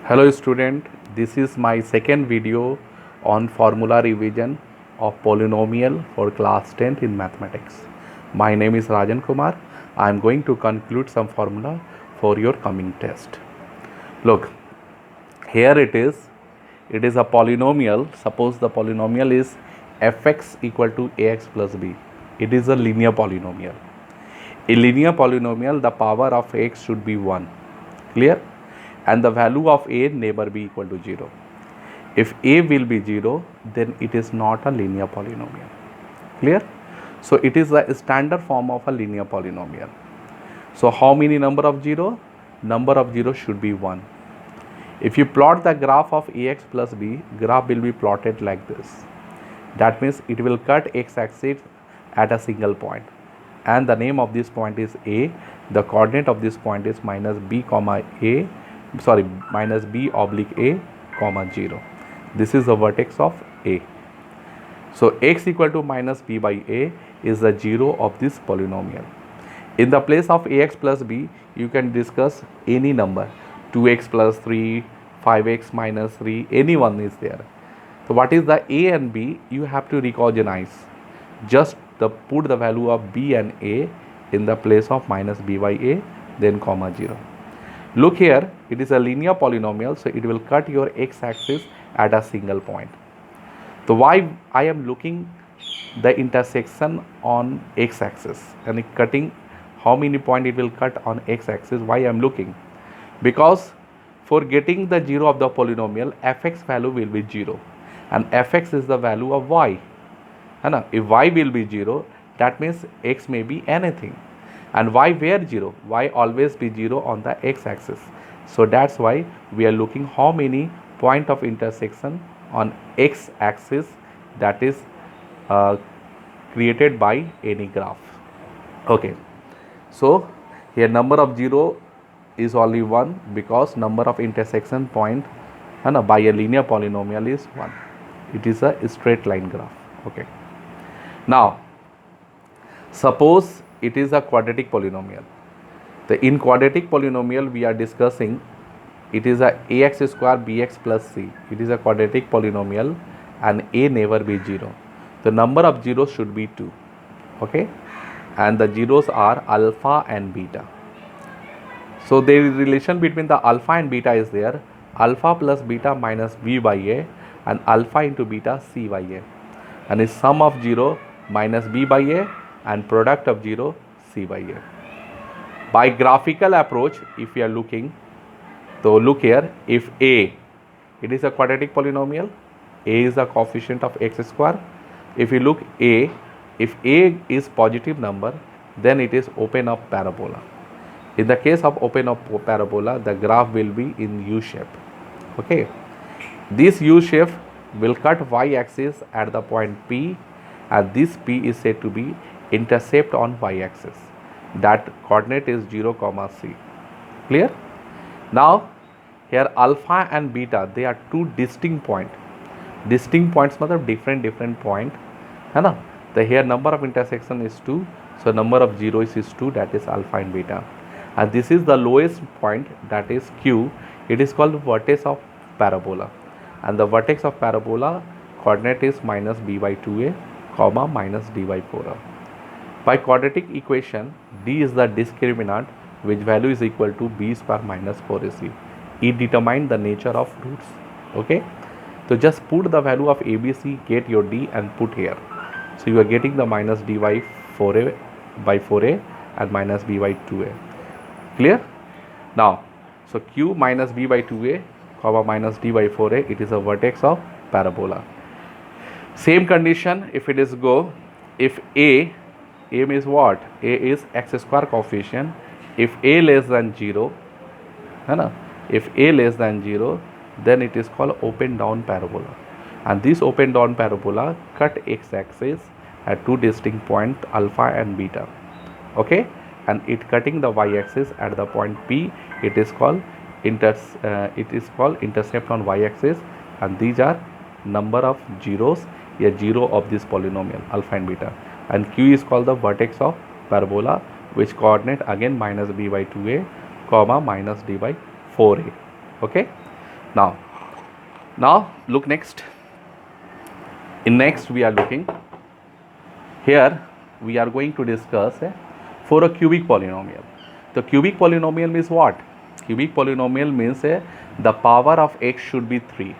Hello student, this is my second video on formula revision of polynomial for class 10th in mathematics. My name is Rajan Kumar. I am going to conclude some formula for your coming test. Look, here it is a polynomial. Suppose the polynomial is fx equal to ax plus b. It is a linear polynomial. A linear polynomial, the power of x should be 1. Clear? And the value of a never be equal to 0. If a will be 0, then it is not a linear polynomial. Clear? So it is the standard form of a linear polynomial. So how many number of 0? Number of 0 should be 1. If you plot the graph of ax plus b, graph will be plotted like this. That means it will cut x-axis at a single point. And the name of this point is a. The coordinate of this point is minus b oblique a comma 0. This is the vertex of a. So x equal to minus b by a is the 0 of this polynomial. In the place of ax plus b, you can discuss any number, 2x plus 3, 5x minus 3, any one is there. So what is the a and b? You have to recognize. Just put the value of b and a in the place of minus b by a, then comma 0. Look here, it is a linear polynomial, so it will cut your x-axis at a single point. So why I am looking the intersection on x-axis and cutting how many point it will cut on x-axis, why I am looking? Because for getting the 0 of the polynomial, fx value will be 0 and fx is the value of y. If y will be 0, that means x may be anything. And y where 0? Y always be 0 on the x-axis. So that's why we are looking how many point of intersection on x-axis that is created by any graph. Okay. So here number of 0 is only 1 because number of intersection point by a linear polynomial is 1. It is a straight line graph. Okay. Now, suppose it is a quadratic polynomial. In quadratic polynomial we are discussing, it is a ax square bx plus c. It is a quadratic polynomial and a never be 0. The number of zeros should be 2. Okay, and the zeros are alpha and beta. So there is relation between the alpha and beta is there. Alpha plus beta minus b by a and alpha into beta c by a, and is sum of 0 minus b by a and product of 0 c by a. By graphical approach, if we are looking, so look here, if a, it is a quadratic polynomial, a is the coefficient of x square. If you look a, if a is positive number, then it is open up parabola. In the case of open up parabola, the graph will be in U shape. Okay, this U shape will cut y-axis at the point P, and this P is said to be intercept on y-axis. That coordinate is 0 comma c. Clear? Now here alpha and beta, they are two distinct points. Distinct points means different point. The here number of intersection is 2, so number of zeros is 2, that is alpha and beta. And this is the lowest point, that is Q. It is called vertex of parabola, and the vertex of parabola coordinate is minus b by 2a comma minus d by 4a. By quadratic equation, d is the discriminant which value is equal to b square minus 4ac. It determines the nature of roots. Okay, so just put the value of abc, get your d and put here. So you are getting the minus d by 4a and minus b by 2a. Clear? Now, so q minus b by 2a comma minus d by 4a, it is a vertex of parabola. Same condition if it is go, if a is what? A is x square coefficient. If a less than 0, if a less than 0, then it is called open down parabola. And this open down parabola cut x-axis at two distinct points alpha and beta. Okay, and it cutting the y-axis at the point P. It is called intercept on y-axis, and these are number of zeros, a 0 of this polynomial alpha and beta. And Q is called the vertex of parabola, which coordinate again minus b by 2a comma minus d by 4a. Okay, Now, now look next. In next we are looking here, we are going to discuss for a cubic polynomial. The cubic polynomial means what? Cubic polynomial means the power of x should be 3.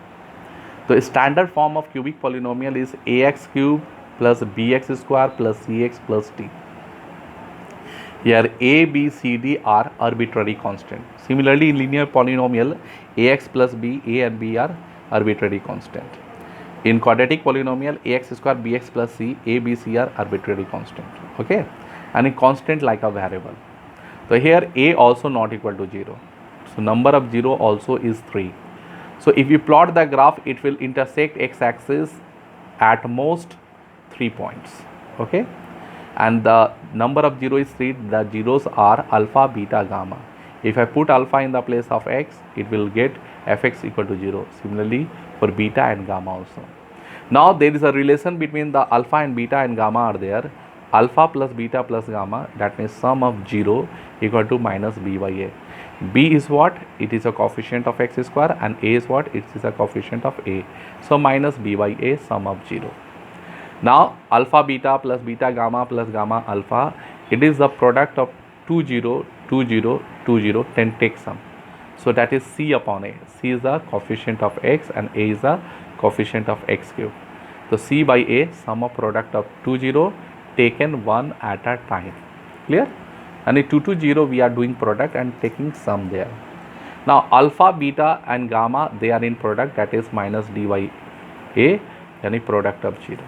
The standard form of cubic polynomial is ax cube plus bx square plus cx plus d. Here a, b, c, d are arbitrary constant. Similarly, in linear polynomial, ax plus b, a and b are arbitrary constant. In quadratic polynomial, ax square bx plus c, a, b, c are arbitrary constant. Okay, and in constant like a variable. So here a also not equal to 0. So number of 0 also is 3. So if you plot the graph, it will intersect x-axis at most 3 points. Okay, and the number of 0 is 3. The zeros are alpha, beta, gamma. If I put alpha in the place of x, it will get fx equal to 0. Similarly for beta and gamma also. Now there is a relation between the alpha and beta and gamma are there. Alpha plus beta plus gamma, that means sum of 0 equal to minus b by a. B is what? It is a coefficient of x square, and a is what? It is a coefficient of a. So minus b by a, sum of 0. Now alpha beta plus beta gamma plus gamma alpha, it is the product of 2 0, 2 0, 2 0, 10 take sum. So that is c upon a. C is the coefficient of x and a is the coefficient of x cube. So c by a, sum of product of 2 0 taken one at a time. Clear? And in 2 to 0 we are doing product and taking sum there. Now alpha, beta and gamma, they are in product, that is minus d by a, any product of 0.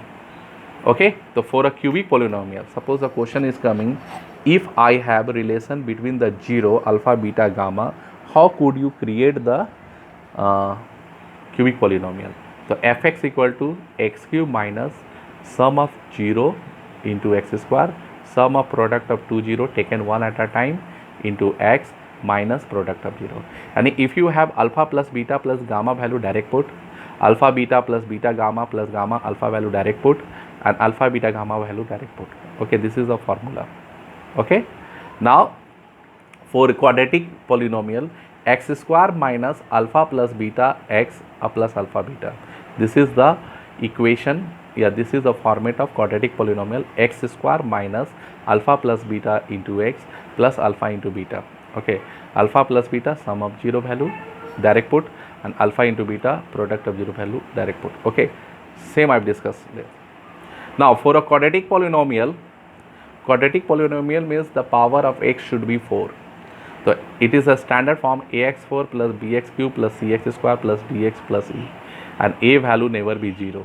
Okay, so for a cubic polynomial, suppose the question is coming, if I have a relation between the 0, alpha, beta, gamma, how could you create the cubic polynomial? So fx equal to x cube minus sum of 0 into x square, sum of product of 2 0 taken one at a time into x minus product of 0. And if you have alpha plus beta plus gamma value, direct put, alpha beta plus beta gamma plus gamma alpha value, direct put, and alpha beta gamma value, direct put. Okay, this is the formula. Okay, now for quadratic polynomial, x square minus alpha plus beta x plus alpha beta, this is the equation. Yeah, this is the format of quadratic polynomial, x square minus alpha plus beta into x plus alpha into beta. Okay, alpha plus beta, sum of 0 value, direct put, and alpha into beta, product of 0 value, direct put. Okay, same I have discussed there. Now for a quadratic polynomial means the power of x should be 4. So it is a standard form, ax4 plus bx cube plus cx square plus dx plus e, and a value never be 0.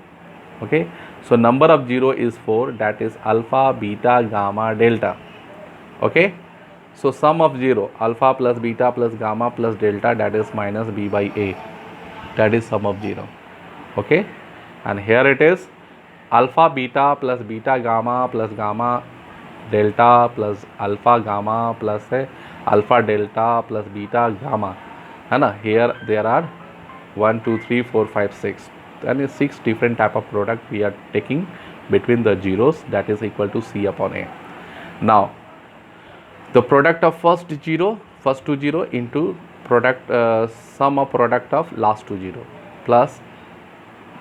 Okay, so number of 0 is 4, that is alpha, beta, gamma, delta. Okay, so sum of 0, alpha plus beta plus gamma plus delta, that is minus b by a, that is sum of 0. Okay, and here it is alpha beta plus beta gamma plus gamma delta plus alpha gamma plus alpha delta plus beta gamma, and here there are 1 2 3 4 5 6, and 6 different type of product we are taking between the zeros, that is equal to c upon a. Now the product of first two zero into product sum of product of last two 0 plus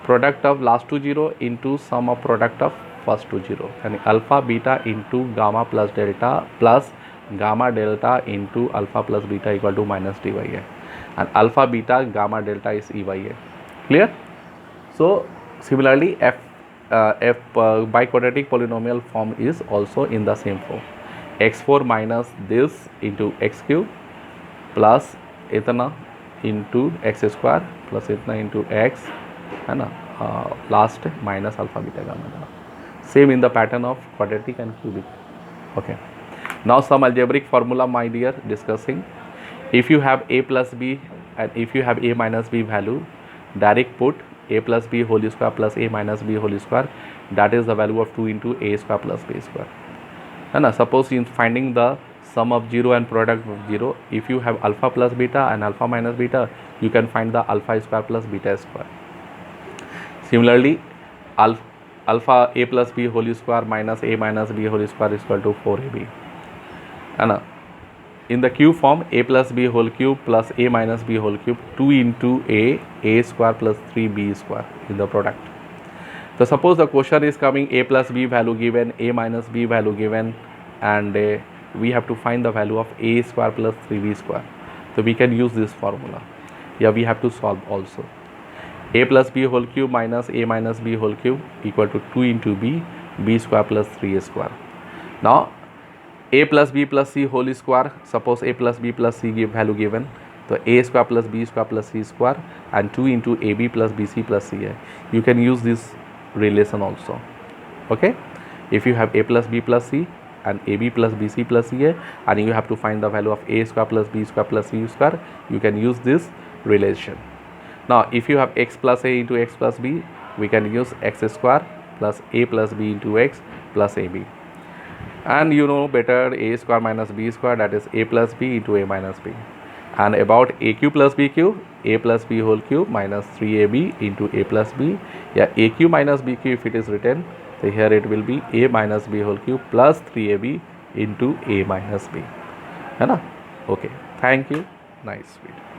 product of last two 0 into sum of product of first two 0, and alpha beta into gamma plus delta plus gamma delta into alpha plus beta equal to minus d by a, and alpha beta gamma delta is e by a. Clear? So similarly f biquadratic polynomial form is also in the same form, x4 minus this into x cube plus itna into x square plus itna into x, and last minus alpha beta gamma. Same in the pattern of quadratic and cubic. Okay, now some algebraic formula, my dear, discussing. If you have a plus b and if you have a minus b value, direct put a plus b whole square plus a minus b whole square, that is the value of 2 into a square plus b square. And suppose in finding the sum of 0 and product of 0, if you have alpha plus beta and alpha minus beta, you can find the alpha square plus beta square. Similarly, alpha a plus b whole square minus a minus b whole square is equal to 4ab. And in the cube form, a plus b whole cube plus a minus b whole cube 2 into a square plus 3b square in the product. So suppose the question is coming a plus b value given, a minus b value given, and we have to find the value of a square plus 3b square. So we can use this formula. Yeah, we have to solve also. A plus b whole cube minus a minus b whole cube equal to 2 into b square plus 3a square. Now a plus b plus c whole square, suppose a plus b plus c give value given, so a square plus b square plus c square and 2 into ab plus bc plus ca. You can use this relation also. Okay, if you have a plus b plus c and ab plus bc plus ca and you have to find the value of a square plus b square plus c square, you can use this relation. Now if you have x plus a into x plus b, we can use x square plus a plus b into x plus ab. And you know better a square minus b square, that is a plus b into a minus b. And about a cube plus b cube, a plus b whole cube minus 3ab into a plus b. Yeah, a cube minus b cube if it is written, so here it will be a minus b whole cube plus 3ab into a minus b. है ना? Okay, thank you. Nice video.